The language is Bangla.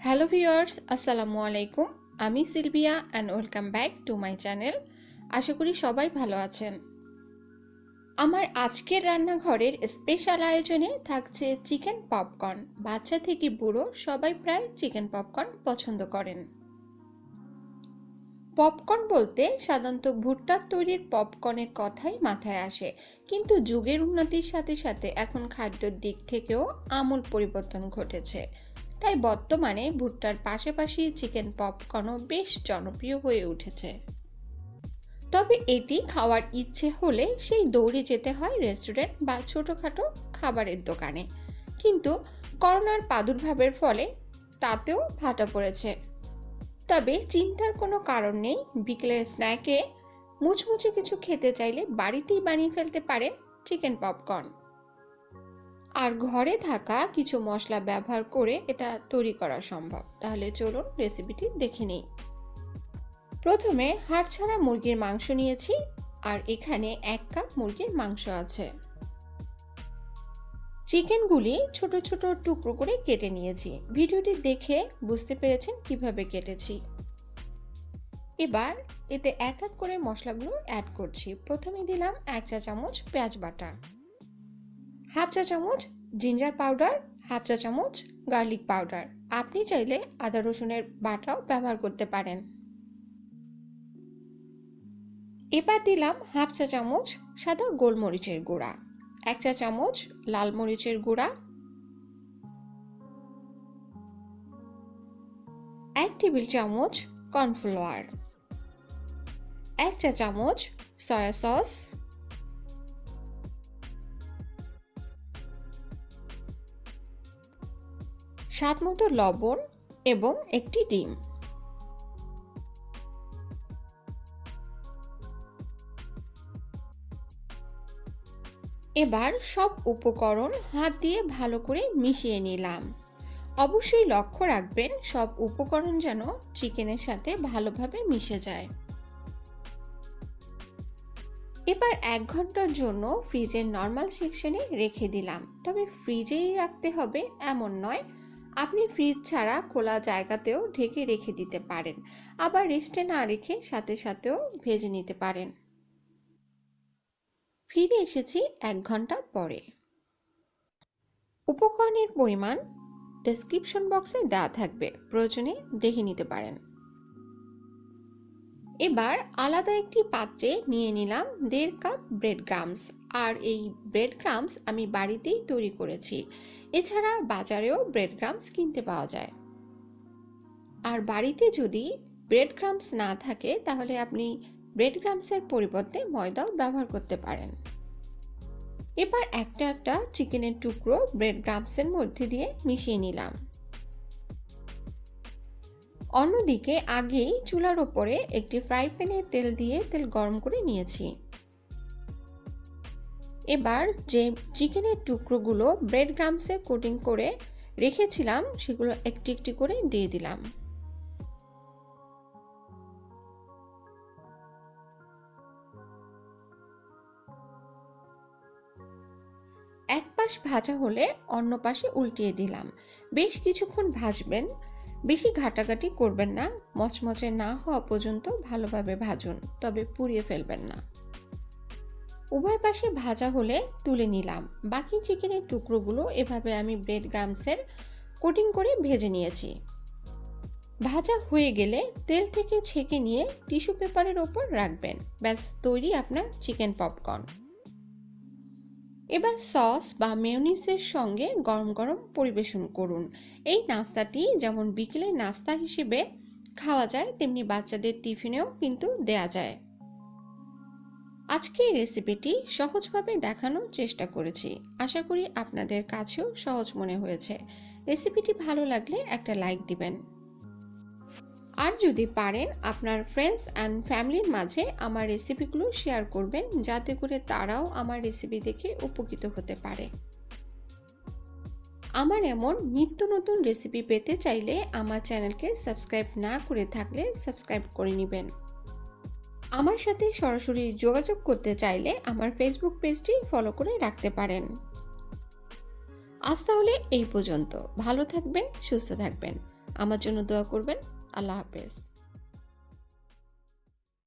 হ্যালো ভিউয়ার্স, আসসালামু আলাইকুম। আমি Sylvia and welcome back to my channel. আশা করি সবাই ভালো আছেন। আমার আজকের রান্নাঘরের স্পেশাল আয়োজনে থাকছে চিকেন পপকর্ন। বাচ্চা থেকে বুড়ো সবাই প্রায় চিকেন পপকর্ন পছন্দ করেন। পপকর্ন বলতে সাধারণত ভুট্টার তৈরির পপকর্নের কথাই মাথায় আসে, কিন্তু যুগের উন্নতির সাথে সাথে এখন খাদ্যের দিক থেকেও আমূল পরিবর্তন ঘটেছে। তাই বর্তমানে ভুট্টার পাশাপাশি চিকেন পপকর্নও বেশ জনপ্রিয় হয়ে উঠেছে। তবে এটি খাওয়ার ইচ্ছে হলে সেই দৌড়ে যেতে হয় রেস্টুরেন্ট বা ছোটখাটো খাবারের দোকানে, কিন্তু করোনার প্রাদুর্ভাবের ফলে তাতেও ভাটা পড়েছে। তবে চিন্তার কোনো কারণ নেই, বিকেলের স্ন্যাকে মুচমুচে কিছু খেতে চাইলে বাড়িতেই বানিয়ে ফেলতে পারেন চিকেন পপকর্ন। আর ঘরে থাকা কিছু মশলা ব্যবহার করে এটা তৈরি করা সম্ভব। তাহলে চলুন রেসিপিটি দেখে নিই। প্রথমে হাড় ছাড়া মুরগির মাংস নিয়েছি, আর এখানে 1 কাপ মুরগির মাংস আছে। চিকেনগুলি ছোট ছোট টুকরো করে কেটে নিয়েছি। ভিডিওটি দেখে বুঝতে পেরেছেন কিভাবে কেটেছি। এবার এতে এক এক করে মশলাগুলো অ্যাড করছি। প্রথমে দিলাম 1 চা চামচ পেঁয়াজ বাটা, হাফ চা চামচ জিঞ্জার পাউডার, হাফ চা চামচ গার্লিক পাউডার। আপনি চাইলে আদা রসুনের বাটাও ব্যবহার করতে পারেন। এবার দিলাম হাফ চা চামচ সাদা গোলমরিচের গুঁড়া, 1 চা চামচ লাল মরিচের গুঁড়া, 1 টেবিল চামচ কর্নফ্লাওয়ার, 1 চা চামচ সয়া সস, স্বাদমতো লবণ এবং একটি ডিম। এবার সব উপকরণ হাত দিয়ে ভালো করে মিশিয়ে নিলাম। অবশ্যই লক্ষ্য রাখবেন সব উপকরণ যেন চিকেনের সাথে ভালোভাবে মিশে যায়। এবার 1 ঘন্টার জন্য ফ্রিজের নর্মাল সেকশনে রেখে দিলাম। তবে ফ্রিজেই রাখতে হবে এমন নয়, আপনি ফ্রিজ ছাড়া খোলা জায়গাতেও ঢেকে রেখে দিতে পারেন। আবার রেস্টে না রেখে সাথে সাথেও ভেজে নিতে পারেন। ফিরে এসেছি 1 ঘন্টা পরে। উপকরণের পরিমাণ ডেসক্রিপশন বক্সে দেওয়া থাকবে, প্রয়োজনে দেখে নিতে পারেন। এবার আলাদা একটি পাত্রে নিয়ে নিলাম 1.5 কাপ ব্রেড ক্রাম্বস। আর এই ব্রেড ক্রাম্বস আমি বাড়িতেই তৈরি করেছি। এছাড়া বাজারেও ব্রেড ক্রাম্বস কিনতে পাওয়া যায়। আর বাড়িতে যদি ব্রেড ক্রাম্বস না থাকে তাহলে আপনি ব্রেড ক্রাম্বসের পরিবর্তে ময়দাও ব্যবহার করতে পারেন। এবার একটা একটা চিকেনের টুকরো ব্রেড ক্রাম্বসের মধ্যে দিয়ে মিশিয়ে নিলাম। অন্যদিকে আগেই চুলার ওপরে একটি ফ্রাই প্যানে তেল দিয়ে তেল গরম করে নিয়েছি। এবার যে চিকেনের টুকরোগুলো ব্রেড ক্রাম্বসে কোটিং করে রেখেছিলাম সেগুলো একটি একটি করে দিয়ে দিলাম। এক পাশ ভাজা হলে অন্য পাশে উল্টিয়ে দিলাম। বেশ কিছুক্ষণ ভাজবেন, বেশি ঘাটাঘাটি করবেন না। মচমচে না হওয়া পর্যন্ত ভালোভাবে ভাজুন, তবে পুড়িয়ে ফেলবেন না। উভয় পাশে ভাজা হলে তুলে নিলাম। বাকি চিকেনের টুকরোগুলো এভাবে আমি ব্রেড ক্রাম্বসের কোটিং করে ভেজে নিয়েছি। ভাজা হয়ে গেলে তেল থেকে ছেঁকে নিয়ে টিস্যু পেপারের ওপর রাখবেন। ব্যাস তৈরি আপনার চিকেন পপকর্ন। এবার সস বা মেয়োনিজের সঙ্গে গরম গরম পরিবেশন করুন। এই নাস্তাটি যেমন বিকেলের নাস্তা হিসেবে খাওয়া যায়, তেমনি বাচ্চাদের টিফিনেও কিন্তু দেয়া যায়। আজকে এই রেসিপিটি সহজভাবে দেখানোর চেষ্টা করেছি। আশা করি আপনাদের কাছেও সহজ মনে হয়েছে। রেসিপিটি ভালো লাগলে একটা লাইক দিবেন। আর যদি পারেন আপনার ফ্রেন্ডস অ্যান্ড ফ্যামিলির মাঝে আমার রেসিপিগুলো শেয়ার করবেন, যাতে করে তারাও আমার রেসিপি দেখে উপকৃত হতে পারে। আমার এমন নিত্য নতুন রেসিপি পেতে চাইলে আমার চ্যানেলকে সাবস্ক্রাইব না করে থাকলে সাবস্ক্রাইব করে নেবেন। আমার সাথে সরাসরি যোগাযোগ করতে চাইলে আমার ফেসবুক পেজটি ফলো করে রাখতে পারেন। আজ তাহলে এই পর্যন্ত। ভালো থাকবেন, সুস্থ থাকবেন। আমার জন্য দোয়া করবেন। আল্লাহ হাফেজ।